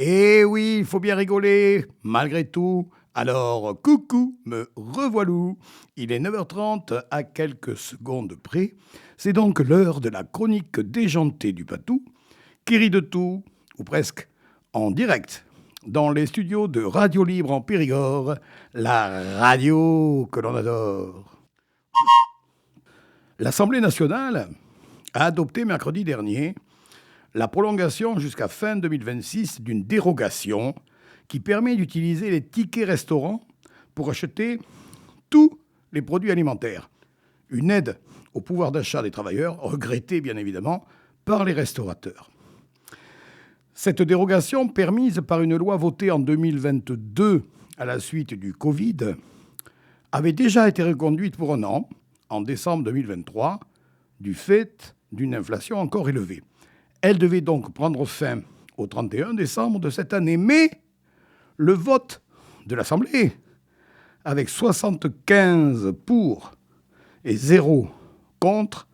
Eh oui, il faut bien rigoler, malgré tout. Alors, coucou, me revoilou. Il est 9h30 à quelques secondes près. C'est donc l'heure de la chronique déjantée du Patou, qui rit de tout, ou presque, en direct, dans les studios de Radio Libre en Périgord, la radio que l'on adore. L'Assemblée nationale a adopté mercredi dernier la prolongation jusqu'à fin 2026 d'une dérogation qui permet d'utiliser les tickets restaurants pour acheter tous les produits alimentaires. Une aide au pouvoir d'achat des travailleurs, regrettée bien évidemment par les restaurateurs. Cette dérogation, permise par une loi votée en 2022 à la suite du Covid, avait déjà été reconduite pour un an, en décembre 2023, du fait d'une inflation encore élevée. Elle devait donc prendre fin au 31 décembre de cette année. Mais le vote de l'Assemblée, avec 75 pour et 0 contre,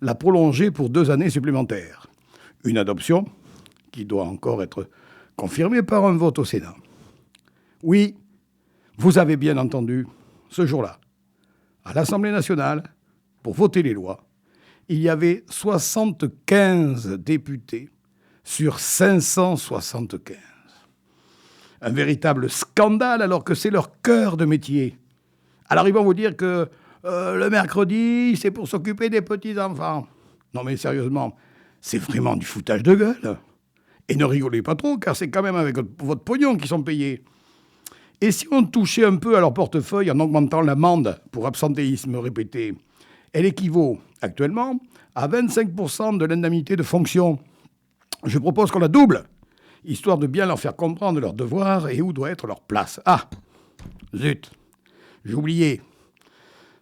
l'a prolongée pour 2 années supplémentaires. Une adoption qui doit encore être confirmée par un vote au Sénat. Oui, vous avez bien entendu, ce jour-là, à l'Assemblée nationale, pour voter les lois, il y avait 75 députés sur 575. Un véritable scandale alors que c'est leur cœur de métier. Alors ils vont vous dire que le mercredi, c'est pour s'occuper des petits-enfants. Non mais sérieusement, c'est vraiment du foutage de gueule. Et ne rigolez pas trop, car c'est quand même avec votre pognon qu'ils sont payés. Et si on touchait un peu à leur portefeuille en augmentant l'amende pour absentéisme répété, elle équivaut actuellement à 25% de l'indemnité de fonction. Je propose qu'on la double, histoire de bien leur faire comprendre leurs devoirs et où doit être leur place. Ah, zut, j'ai oublié.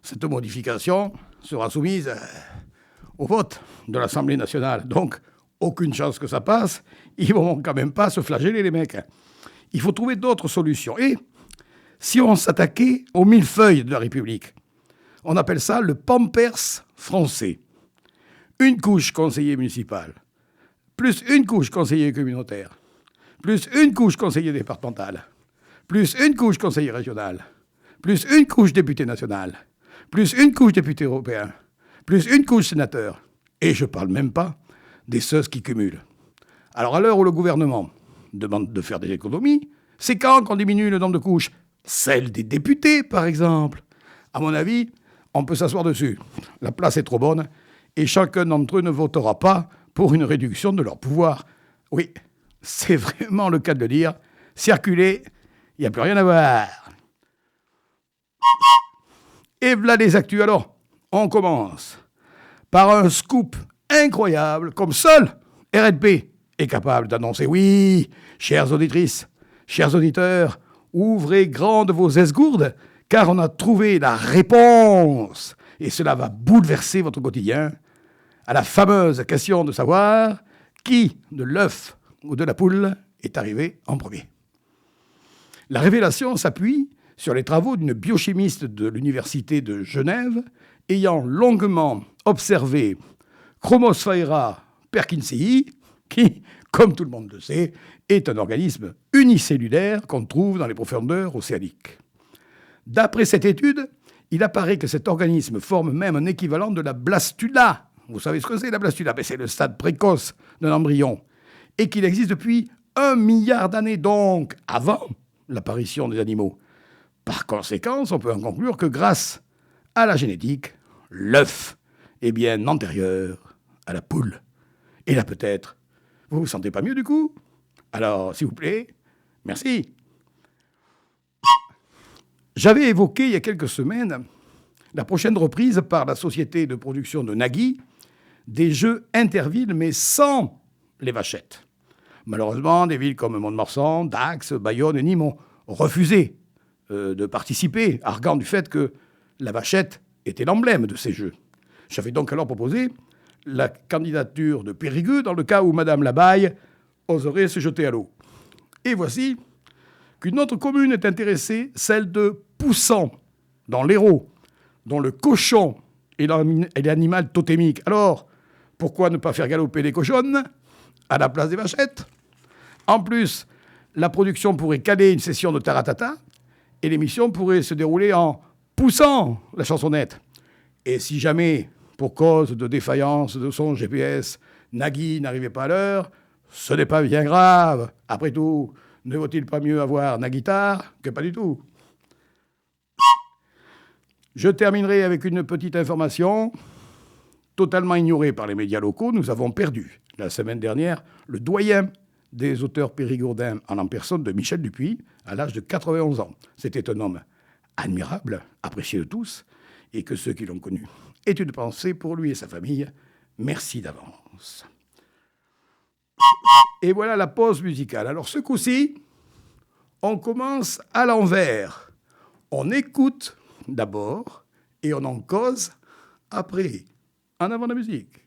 Cette modification sera soumise au vote de l'Assemblée nationale. Donc, aucune chance que ça passe. Ils vont quand même pas se flageller, les mecs. Il faut trouver d'autres solutions. Et si on s'attaquait aux millefeuilles de la République, on appelle ça le Pampers français. Une couche conseiller municipal, plus une couche conseiller communautaire, plus une couche conseiller départemental, plus une couche conseiller régional, plus une couche député national, plus une couche député européen, plus une couche sénateur. Et je ne parle même pas des ceux qui cumulent. Alors à l'heure où le gouvernement demande de faire des économies, c'est quand qu'on diminue le nombre de couches ? Celle des députés, par exemple. À mon avis, on peut s'asseoir dessus. La place est trop bonne et chacun d'entre eux ne votera pas pour une réduction de leur pouvoir. Oui, c'est vraiment le cas de le dire. Circuler, il n'y a plus rien à voir. Et voilà les actus. Alors, on commence par un scoop incroyable, comme seul RNP est capable d'annoncer. Oui, chères auditrices, chers auditeurs, ouvrez grandes vos esgourdes, car on a trouvé la réponse. Et cela va bouleverser votre quotidien à la fameuse question de savoir qui, de l'œuf ou de la poule, est arrivé en premier. La révélation s'appuie sur les travaux d'une biochimiste de l'Université de Genève ayant longuement observé Chromosphaera perkinsii, qui, comme tout le monde le sait, est un organisme unicellulaire qu'on trouve dans les profondeurs océaniques. D'après cette étude, il apparaît que cet organisme forme même un équivalent de la blastula. Vous savez ce que c'est, la blastula ? C'est le stade précoce d'un embryon. Et qu'il existe depuis 1 milliard d'années, donc avant l'apparition des animaux. Par conséquent, on peut en conclure que grâce à la génétique, l'œuf est bien antérieur à la poule. Et là peut-être, vous vous sentez pas mieux du coup ? Alors, s'il vous plaît, merci. J'avais évoqué il y a quelques semaines la prochaine reprise par la société de production de Nagui des jeux intervilles, mais sans les vachettes. Malheureusement, des villes comme Mont-de-Marsan, Dax, Bayonne et Nîmes ont refusé de participer, arguant du fait que la vachette était l'emblème de ces jeux. J'avais donc alors proposé la candidature de Périgueux dans le cas où Madame Labaille oserait se jeter à l'eau. Et voici qu'une autre commune est intéressée, celle de Poussan, dans l'Hérault, dont le cochon est l'animal totémique. Alors, pourquoi ne pas faire galoper les cochonnes à la place des vachettes ? En plus, la production pourrait caler une session de taratata et l'émission pourrait se dérouler en poussant la chansonnette. Et si jamais, pour cause de défaillance de son GPS, Nagui n'arrivait pas à l'heure, ce n'est pas bien grave. Après tout, ne vaut-il pas mieux avoir Naguitare que pas du tout? Je terminerai avec une petite information. Totalement ignorée par les médias locaux, nous avons perdu, la semaine dernière, le doyen des auteurs périgourdins en personne de Michel Dupuis, à l'âge de 91 ans. C'était un homme admirable, apprécié de tous, et que ceux qui l'ont connu aient une pensée pour lui et sa famille. Merci d'avance. Et voilà la pause musicale. Alors ce coup-ci, on commence à l'envers. On écoute d'abord et on en cause après. En avant la musique.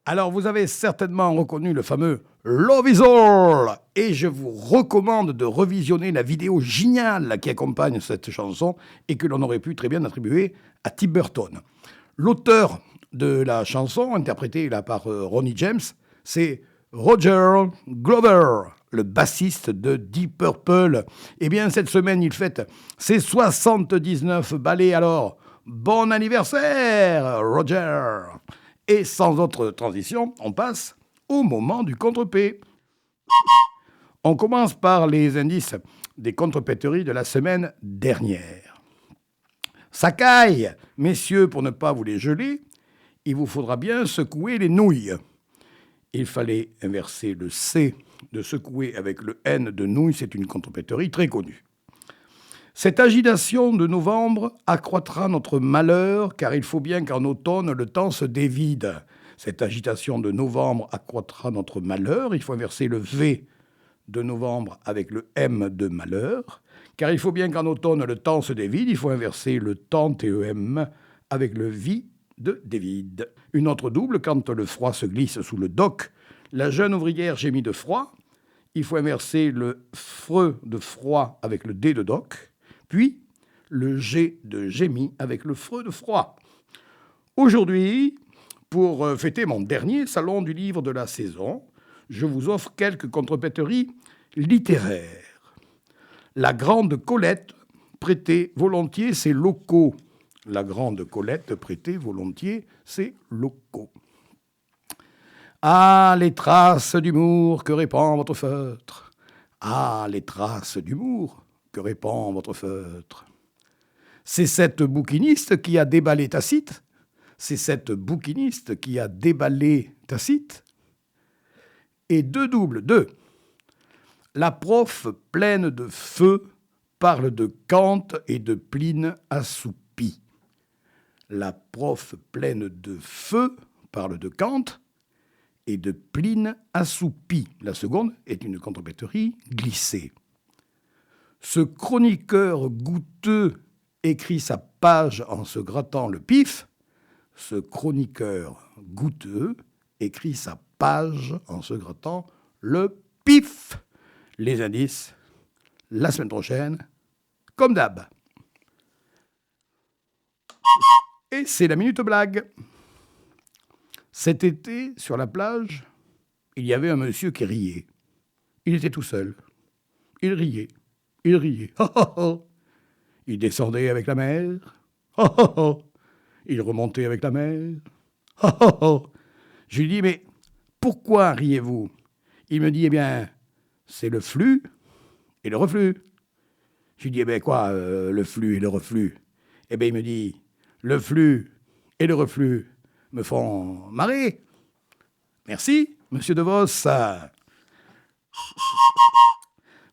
Alors, vous avez certainement reconnu le fameux Love is All, et je vous recommande de revisionner la vidéo géniale qui accompagne cette chanson et que l'on aurait pu très bien attribuer à Tim Burton. L'auteur de la chanson, interprétée là par Ronnie James, c'est Roger Glover, le bassiste de Deep Purple. Eh bien, cette semaine, il fête ses 79 ballets. Alors, bon anniversaire, Roger! Et sans autre transition, on passe au moment du contre-P. On commence par les indices des contre-péteries de la semaine dernière. Ça caille, messieurs, pour ne pas vous les geler, il vous faudra bien secouer les nouilles. Il fallait inverser le C de secouer avec le N de nouilles, c'est une contre-péterie très connue. Cette agitation de novembre accroîtra notre malheur, car il faut bien qu'en automne, le temps se dévide. Cette agitation de novembre accroîtra notre malheur. Il faut inverser le V de novembre avec le M de malheur. Car il faut bien qu'en automne, le temps se dévide. Il faut inverser le temps TEM avec le V de David. Une autre double, quand le froid se glisse sous le doc, la jeune ouvrière gémit de froid. Il faut inverser le FRE de froid avec le D de doc, puis le G de gémit avec le FRE de froid. Aujourd'hui, pour fêter mon dernier salon du livre de la saison, je vous offre quelques contrepéteries littéraires. La grande Colette prêtait volontiers ses locaux. La grande Colette prêtait volontiers ses locaux. Ah, les traces d'humour que répand votre feutre. Ah, les traces d'humour que répand votre feutre. C'est cette bouquiniste qui a déballé Tacite. C'est cette bouquiniste qui a déballé Tacite. Et deux doubles, deux. La prof pleine de feu parle de Kant et de Pline assoupi. La prof pleine de feu parle de Kant et de Pline assoupi. La seconde est une contrepéterie glissée. Ce chroniqueur goûteux écrit sa page en se grattant le pif. Ce chroniqueur goûteux écrit sa page en se grattant le pif. Les indices, la semaine prochaine, comme d'hab. Et c'est la minute blague. Cet été, sur la plage, il y avait un monsieur qui riait. Il était tout seul. Il riait. Il riait. Il descendait avec la mer. Il remontait avec la mer. Je lui dis, mais pourquoi riez-vous? Il me dit, eh bien, c'est le flux et le reflux. Je lui dis, eh bien quoi, le flux et le reflux? Eh bien, il me dit, le flux et le reflux me font marrer. Merci, monsieur De Vos.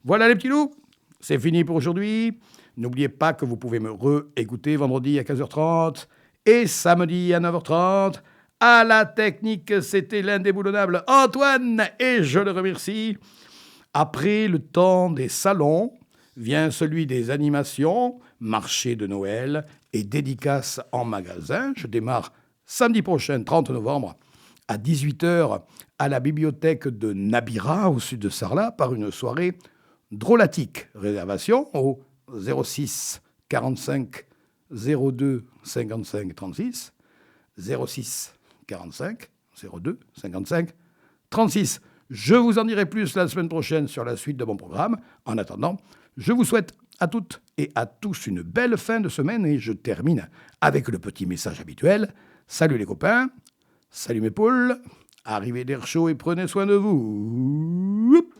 Voilà les petits loups, c'est fini pour aujourd'hui. N'oubliez pas que vous pouvez me réécouter vendredi à 15h30 et samedi à 9h30. À la technique, c'était l'indéboulonnable Antoine et je le remercie. Après le temps des salons, vient celui des animations, marché de Noël et dédicaces en magasin. Je démarre samedi prochain, 30 novembre, à 18h à la bibliothèque de Nabira, au sud de Sarlat, par une soirée drôlatique. Réservation au 06 45 02 55 36, 06 45 02 55 36. Je vous en dirai plus la semaine prochaine sur la suite de mon programme. En attendant, je vous souhaite à toutes et à tous une belle fin de semaine et je termine avec le petit message habituel. Salut les copains, salut mes poules, arrivez d'air chaud et prenez soin de vous.